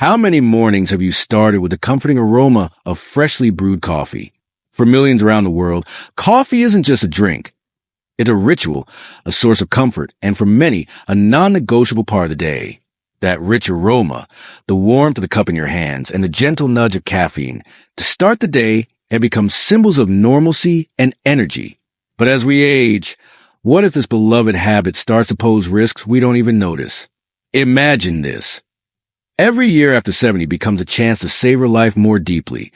How many mornings have you started with the comforting aroma of freshly brewed coffee? For millions around the world, coffee isn't just a drink. It's a ritual, a source of comfort, and for many, a non-negotiable part of the day. That rich aroma, the warmth of the cup in your hands, and the gentle nudge of caffeine to start the day have become symbols of normalcy and energy. But as we age, what if this beloved habit starts to pose risks we don't even notice? Imagine this. Every year after 70 becomes a chance to savor life more deeply,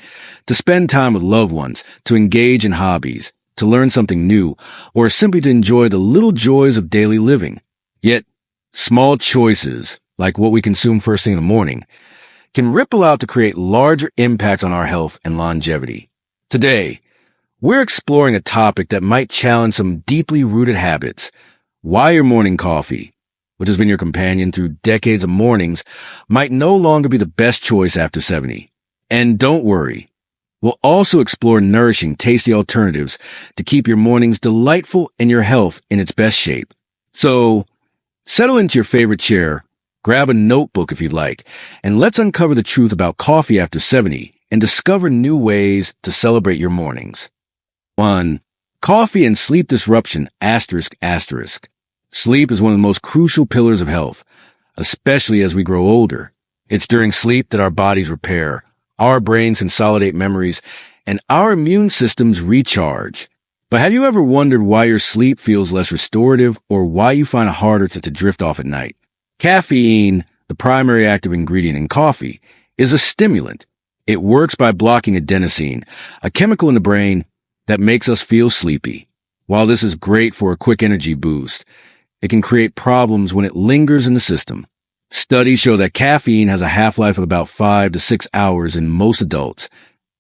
to spend time with loved ones, to engage in hobbies, to learn something new, or simply to enjoy the little joys of daily living. Yet, small choices, like what we consume first thing in the morning, can ripple out to create larger impacts on our health and longevity. Today, we're exploring a topic that might challenge some deeply rooted habits. Why your morning coffee, which has been your companion through decades of mornings, might no longer be the best choice after 70. And don't worry, we'll also explore nourishing, tasty alternatives to keep your mornings delightful and your health in its best shape. So, settle into your favorite chair, grab a notebook if you'd like, and let's uncover the truth about coffee after 70 and discover new ways to celebrate your mornings. 1. Coffee and sleep disruption, ***. Sleep is one of the most crucial pillars of health, especially as we grow older. It's during sleep that our bodies repair, our brains consolidate memories, and our immune systems recharge. But have you ever wondered why your sleep feels less restorative or why you find it harder to drift off at night? Caffeine, the primary active ingredient in coffee, is a stimulant. It works by blocking adenosine, a chemical in the brain that makes us feel sleepy. While this is great for a quick energy boost, it can create problems when it lingers in the system. Studies show that caffeine has a half-life of about 5 to 6 hours in most adults,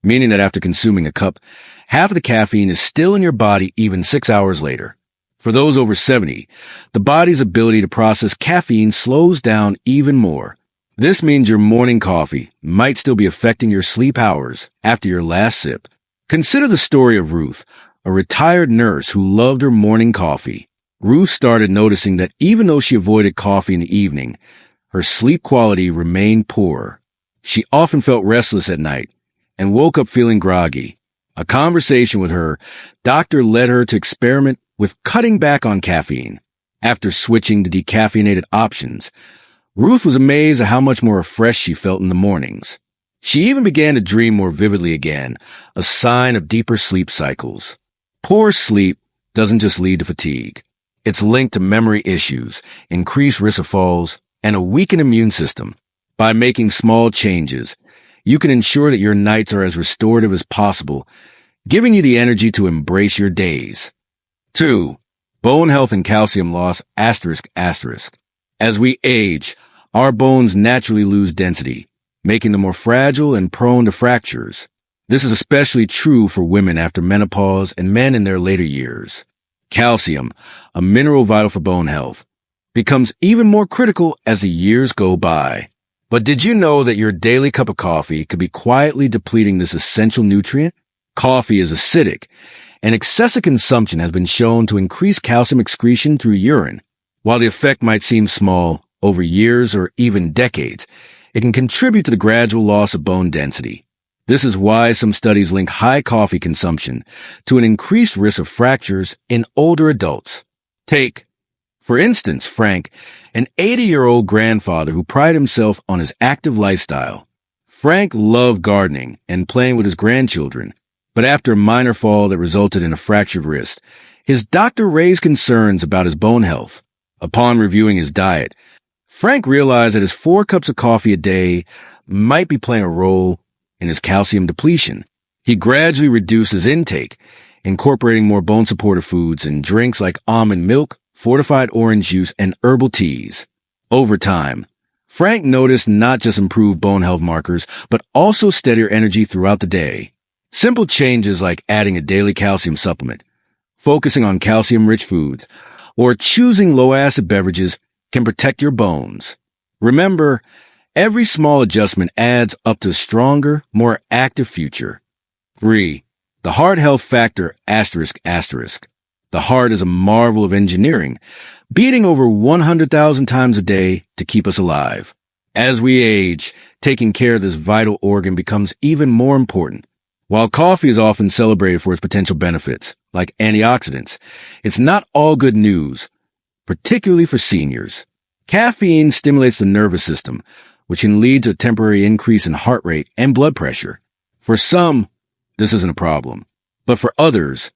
meaning that after consuming a cup, half of the caffeine is still in your body even 6 hours later. For those over 70, the body's ability to process caffeine slows down even more. This means your morning coffee might still be affecting your sleep hours after your last sip. Consider the story of Ruth, a retired nurse who loved her morning coffee. Ruth started noticing that even though she avoided coffee in the evening, her sleep quality remained poor. She often felt restless at night and woke up feeling groggy. A conversation with her doctor led her to experiment with cutting back on caffeine. After switching to decaffeinated options, Ruth was amazed at how much more refreshed she felt in the mornings. She even began to dream more vividly again, a sign of deeper sleep cycles. Poor sleep doesn't just lead to fatigue. It's linked to memory issues, increased risk of falls, and a weakened immune system. By making small changes, you can ensure that your nights are as restorative as possible, giving you the energy to embrace your days. 2. Bone health and calcium loss, ***. As we age, our bones naturally lose density, making them more fragile and prone to fractures. This is especially true for women after menopause and men in their later years. Calcium, a mineral vital for bone health, becomes even more critical as the years go by. But did you know that your daily cup of coffee could be quietly depleting this essential nutrient? Coffee is acidic, and excessive consumption has been shown to increase calcium excretion through urine. While the effect might seem small, over years or even decades, it can contribute to the gradual loss of bone density. This is why some studies link high coffee consumption to an increased risk of fractures in older adults. Take, for instance, Frank, an 80-year-old grandfather who prided himself on his active lifestyle. Frank loved gardening and playing with his grandchildren, but after a minor fall that resulted in a fractured wrist, his doctor raised concerns about his bone health. Upon reviewing his diet, Frank realized that his 4 cups of coffee a day might be playing a role in his calcium depletion. He gradually reduced his intake, incorporating more bone-supportive foods and drinks like almond milk, fortified orange juice, and herbal teas. Over time, Frank noticed not just improved bone health markers, but also steadier energy throughout the day. Simple changes like adding a daily calcium supplement, focusing on calcium-rich foods, or choosing low-acid beverages can protect your bones. Remember, every small adjustment adds up to a stronger, more active future. 3. The heart health factor, ***. The heart is a marvel of engineering, beating over 100,000 times a day to keep us alive. As we age, taking care of this vital organ becomes even more important. While coffee is often celebrated for its potential benefits, like antioxidants, it's not all good news, particularly for seniors. Caffeine stimulates the nervous system, which can lead to a temporary increase in heart rate and blood pressure. For some, this isn't a problem. But for others,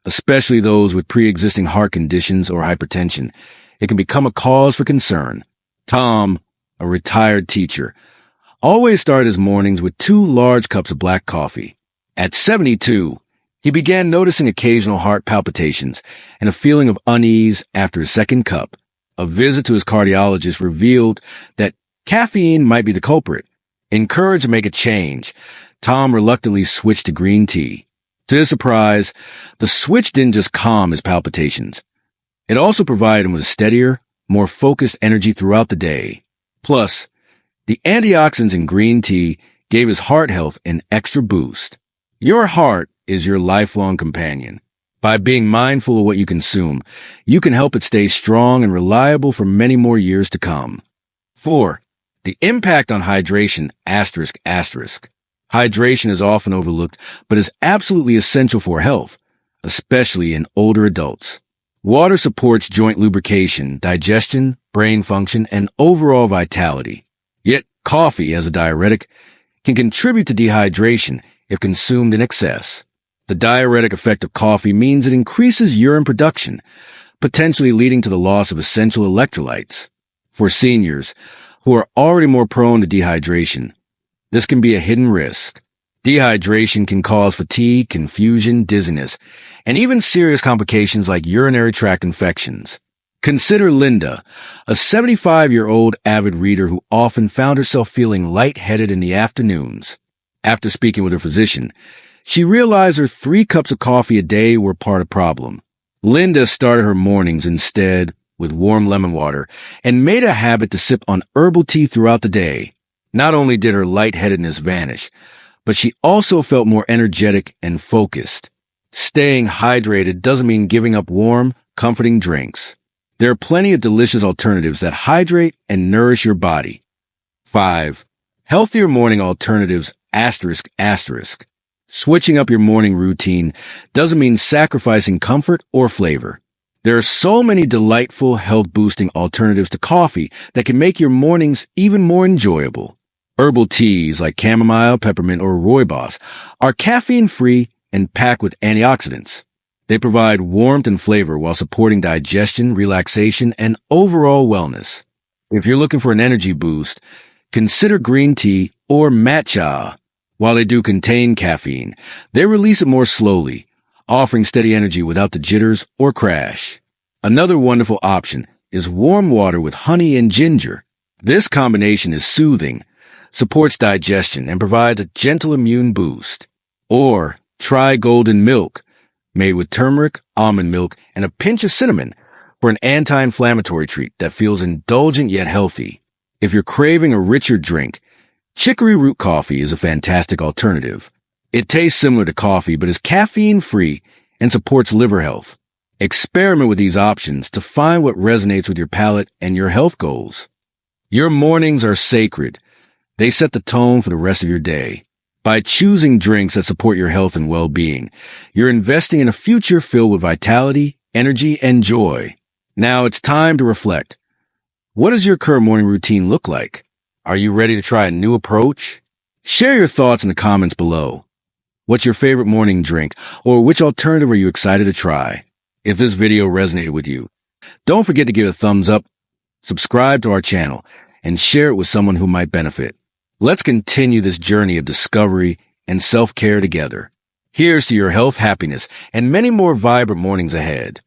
especially those with pre-existing heart conditions or hypertension, it can become a cause for concern. Tom, a retired teacher, always started his mornings with 2 large cups of black coffee. At 72, he began noticing occasional heart palpitations and a feeling of unease after his second cup. A visit to his cardiologist revealed that caffeine might be the culprit. Encouraged to make a change, Tom reluctantly switched to green tea. To his surprise, the switch didn't just calm his palpitations. It also provided him with a steadier, more focused energy throughout the day. Plus, the antioxidants in green tea gave his heart health an extra boost. Your heart is your lifelong companion. By being mindful of what you consume, you can help it stay strong and reliable for many more years to come. 4. The impact on hydration, ***. Hydration is often overlooked, but is absolutely essential for health, especially in older adults. Water supports joint lubrication, digestion, brain function, and overall vitality. Yet, coffee, as a diuretic, can contribute to dehydration if consumed in excess. The diuretic effect of coffee means it increases urine production, potentially leading to the loss of essential electrolytes. For seniors, who are already more prone to dehydration, this can be a hidden risk. Dehydration can cause fatigue, confusion, dizziness, and even serious complications like urinary tract infections. Consider Linda, a 75-year-old avid reader who often found herself feeling lightheaded in the afternoons. After speaking with her physician, she realized her 3 cups of coffee a day were part of the problem. Linda started her mornings instead with warm lemon water and made a habit to sip on herbal tea throughout the day. Not only did her lightheadedness vanish, but she also felt more energetic and focused. Staying hydrated doesn't mean giving up warm, comforting drinks. There are plenty of delicious alternatives that hydrate and nourish your body. 5. Healthier morning alternatives, ***. Switching up your morning routine doesn't mean sacrificing comfort or flavor. There are so many delightful, health-boosting alternatives to coffee that can make your mornings even more enjoyable. Herbal teas like chamomile, peppermint, or rooibos are caffeine-free and packed with antioxidants. They provide warmth and flavor while supporting digestion, relaxation, and overall wellness. If you're looking for an energy boost, consider green tea or matcha. While they do contain caffeine, they release it more slowly, offering steady energy without the jitters or crash. Another wonderful option is warm water with honey and ginger. This combination is soothing, supports digestion, and provides a gentle immune boost. Or try golden milk, made with turmeric, almond milk, and a pinch of cinnamon for an anti-inflammatory treat that feels indulgent yet healthy. If you're craving a richer drink, chicory root coffee is a fantastic alternative. It tastes similar to coffee but is caffeine-free and supports liver health. Experiment with these options to find what resonates with your palate and your health goals. Your mornings are sacred. They set the tone for the rest of your day. By choosing drinks that support your health and well-being, you're investing in a future filled with vitality, energy, and joy. Now it's time to reflect. What does your current morning routine look like? Are you ready to try a new approach? Share your thoughts in the comments below. What's your favorite morning drink, or which alternative are you excited to try? If this video resonated with you, don't forget to give it a thumbs up, subscribe to our channel, and share it with someone who might benefit. Let's continue this journey of discovery and self-care together. Here's to your health, happiness, and many more vibrant mornings ahead.